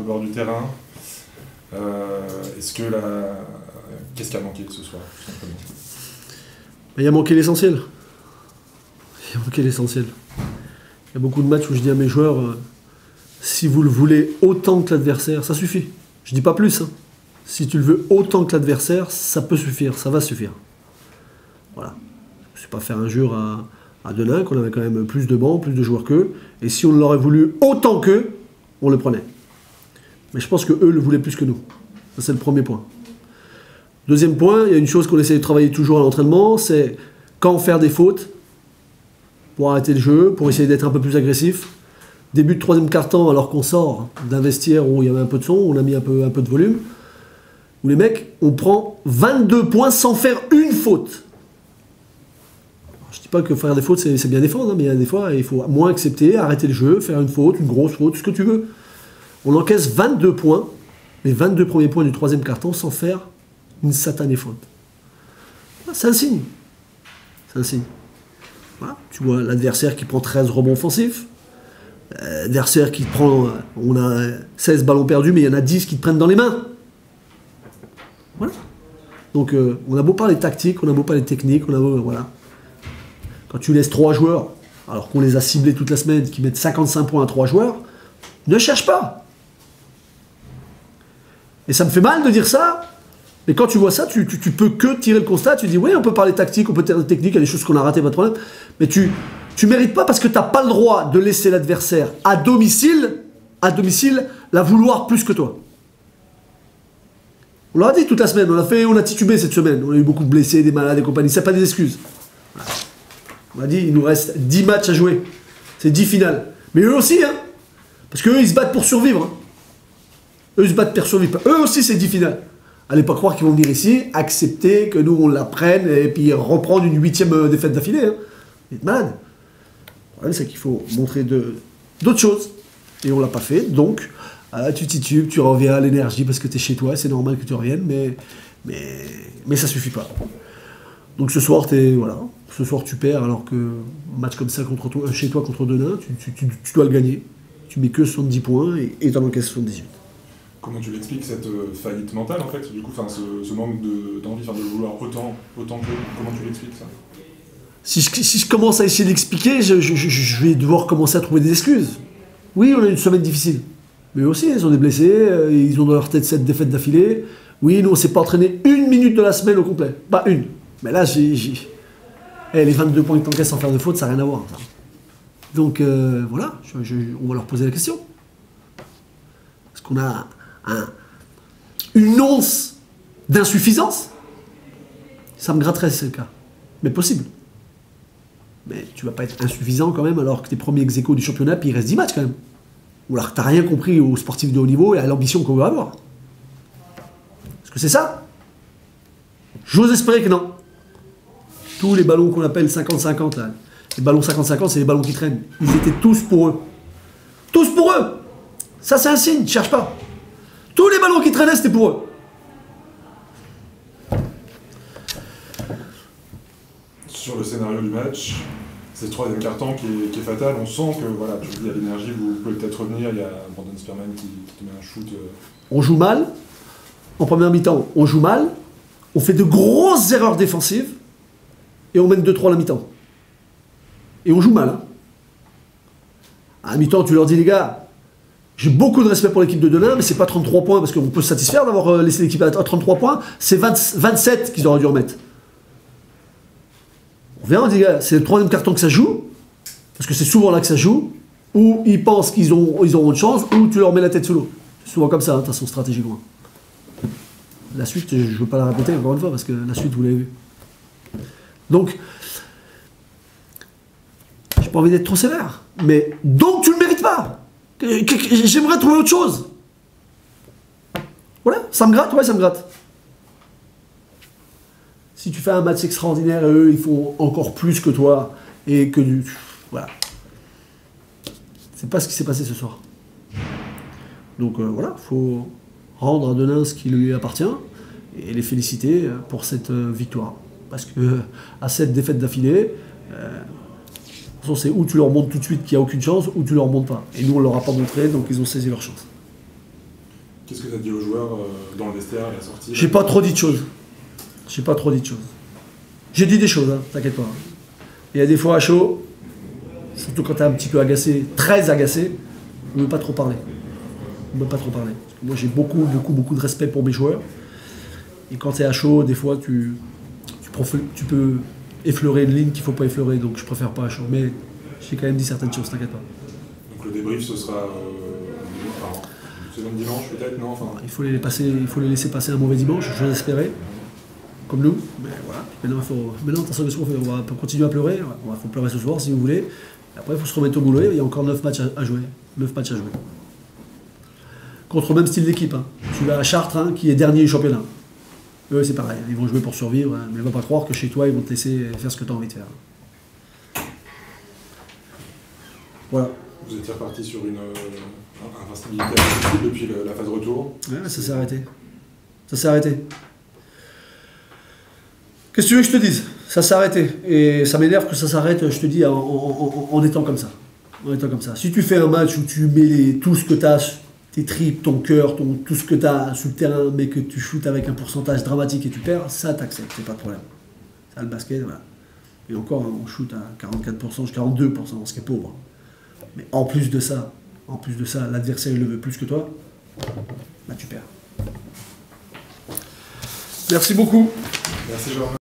le bord du terrain. Qu'est-ce qui a manqué ce soir, tout simplement? Il a manqué l'essentiel. Il a manqué l'essentiel. Il y a beaucoup de matchs où je dis à mes joueurs, si vous le voulez autant que l'adversaire, ça suffit. Je dis pas plus. Hein. Si tu le veux autant que l'adversaire, ça peut suffire, ça va suffire. Voilà. Je ne vais pas faire injure à Denain, qu'on avait quand même plus de bancs, plus de joueurs qu'eux. Et si on l'aurait voulu autant qu'eux, on le prenait. Mais je pense qu'eux le voulaient plus que nous. Ça, c'est le premier point. Deuxième point, il y a une chose qu'on essaie de travailler toujours à l'entraînement, c'est quand faire des fautes, pour arrêter le jeu, pour essayer d'être un peu plus agressif. Début de troisième quart-temps, alors qu'on sort d'un vestiaire où il y avait un peu de son, on a mis un peu de volume, où les mecs, on prend 22 points sans faire une faute. Je ne dis pas que faire des fautes, c'est bien défendre, hein, mais il y a des fois, il faut moins accepter, arrêter le jeu, faire une faute, une grosse faute, ce que tu veux. On encaisse 22 points, les 22 premiers points du troisième quart-temps, sans faire une satanée faute. C'est un signe. C'est un signe. Voilà. Tu vois l'adversaire qui prend 13 rebonds offensifs, l'adversaire qui prend... On a 16 ballons perdus, mais il y en a 10 qui te prennent dans les mains. Voilà. Donc on a beau parler tactique, on a beau parler technique, on a beau... Voilà. Quand tu laisses 3 joueurs, alors qu'on les a ciblés toute la semaine, qui mettent 55 points à 3 joueurs, ne cherche pas. Et ça me fait mal de dire ça, mais quand tu vois ça, tu peux que tirer le constat, tu dis oui, on peut parler tactique, on peut parler technique, il y a des choses qu'on a ratées, pas de problème, mais tu mérites pas parce que tu n'as pas le droit de laisser l'adversaire à domicile la vouloir plus que toi. On l'a dit toute la semaine, on a titubé cette semaine, on a eu beaucoup de blessés, des malades et compagnie, c'est pas des excuses. On a dit, il nous reste 10 matchs à jouer, c'est 10 finales. Mais eux aussi, hein, parce qu'eux, ils se battent pour survivre. Hein. Eux, ils se battent pour survivre. Eux aussi, c'est 10 finales. Allez pas croire qu'ils vont venir ici, accepter que nous, on la prenne, et puis reprendre une 8e défaite d'affilée. Hein. Vous êtes malade. Le problème, c'est qu'il faut montrer d'autres choses. Et on l'a pas fait, donc tu titubes, tu reviens à l'énergie parce que tu es chez toi, c'est normal que tu reviennes, mais ça suffit pas. Donc ce soir, ce soir tu perds, alors que un match comme ça chez toi contre Denain, tu dois le gagner. Tu mets que 70 points et tu en encaisses 78. Comment tu l'expliques, cette faillite mentale, en fait, du coup, ce manque d'envie, de vouloir autant que... Comment tu l'expliques, ça? Si je commence à essayer d'expliquer, je vais devoir commencer à trouver des excuses. Oui, on a une semaine difficile. Mais eux aussi, ils ont des blessés, ils ont dans leur tête 7 défaites d'affilée. Oui, nous, on ne s'est pas entraîné 1 minute de la semaine au complet. Pas une. Mais là, les 22 points que t'encaisses sans faire de faute, ça n'a rien à voir. Ça. Donc, voilà, on va leur poser la question. Est-ce qu'on a une once d'insuffisance? Ça me gratterait si c'est le cas. Mais possible. Mais tu vas pas être insuffisant quand même alors que t'es premier ex-aequo du championnat puis il reste 10 matchs quand même. Ou alors que t'as rien compris aux sportifs de haut niveau et à l'ambition qu'on veut avoir. Est-ce que c'est ça? J'ose espérer que non. Tous les ballons qu'on appelle 50-50 là, les ballons 50-50 c'est les ballons qui traînent. Ils étaient tous pour eux. Tous pour eux. Ça c'est un signe, cherche pas. Tous les ballons qui traînaient c'était pour eux. Sur le scénario du match, c'est le troisième quart-temps qui est fatal. On sent que, voilà, tu dis, il y a l'énergie, vous pouvez peut-être revenir. Il y a Brandon Spearman qui te met un shoot. On joue mal. En première mi-temps, on joue mal. On fait de grosses erreurs défensives. Et on mène 2-3 à la mi-temps. Et on joue mal. Hein. À la mi-temps, tu leur dis, les gars, j'ai beaucoup de respect pour l'équipe de Denain, mais c'est pas 33 points, parce qu'on peut se satisfaire d'avoir laissé l'équipe à 33 points. C'est 27 qu'ils auraient dû remettre. On vient, on dit, c'est le troisième carton que ça joue, parce que c'est souvent là que ça joue, ou ils pensent qu'ils auront de chance, ou tu leur mets la tête sous l'eau. C'est souvent comme ça, hein, t'as son stratégie loin. La suite, je ne veux pas la répéter encore une fois, parce que la suite, vous l'avez vu. Donc, j'ai pas envie d'être trop sévère, mais donc tu ne le mérites pas. J'aimerais trouver autre chose. Voilà, ça me gratte, ouais, ça me gratte. Si tu fais un match extraordinaire et eux, ils font encore plus que toi, et que voilà. C'est pas ce qui s'est passé ce soir. Donc voilà, il faut rendre à Denain ce qui lui appartient, et les féliciter pour cette victoire. Parce que à cette défaite d'affilée, c'est où tu leur montres tout de suite qu'il n'y a aucune chance, ou tu leur montres pas. Et nous, on ne leur a pas montré, donc ils ont saisi leur chance. Qu'est-ce que tu as dit aux joueurs dans le vestiaire à la sortie? J'ai pas trop dit de choses. J'ai pas trop dit de choses. J'ai dit des choses, hein, t'inquiète pas. Il y a des fois à chaud, surtout quand t'es un petit peu agacé, très agacé, on ne veut pas trop parler. On ne veut pas trop parler. Parce que moi j'ai beaucoup de respect pour mes joueurs. Et quand t'es à chaud, des fois tu peux effleurer une ligne qu'il ne faut pas effleurer, donc je préfère pas à chaud. Mais j'ai quand même dit certaines choses, t'inquiète pas. Donc le débrief ce sera semaine dimanche peut-être, non enfin... Il faut les laisser passer un mauvais dimanche, je l'espérais. Comme nous, mais voilà. Maintenant, attention, on va continuer à pleurer. Il faut pleurer ce soir si vous voulez. Après, il faut se remettre au boulot. Il y a encore 9 matchs à jouer. 9 matchs à jouer. Contre le même style d'équipe. Hein. Tu vas à Chartres, hein, qui est dernier du championnat. Eux, c'est pareil. Ils vont jouer pour survivre. Hein. Mais ne va pas croire que chez toi, ils vont te laisser faire ce que tu as envie de faire. Voilà. Vous étiez reparti sur une invincibilité depuis la phase retour. Ouais, ça s'est arrêté. Ça s'est arrêté. Qu'est-ce que tu veux que je te dise? Ça s'est arrêté. Et ça m'énerve que ça s'arrête, je te dis, en étant comme ça. En étant comme ça. Si tu fais un match où tu mets tout ce que tu as, tes tripes, ton cœur, tout ce que tu as sur le terrain, mais que tu shootes avec un pourcentage dramatique et tu perds, ça t'accepte, c'est pas de problème. Ça, le basket, voilà. Et encore, on shoot à 44%, 42%, ce qui est pauvre. Mais en plus de ça, l'adversaire il le veut plus que toi, bah tu perds. Merci beaucoup. Merci Jean.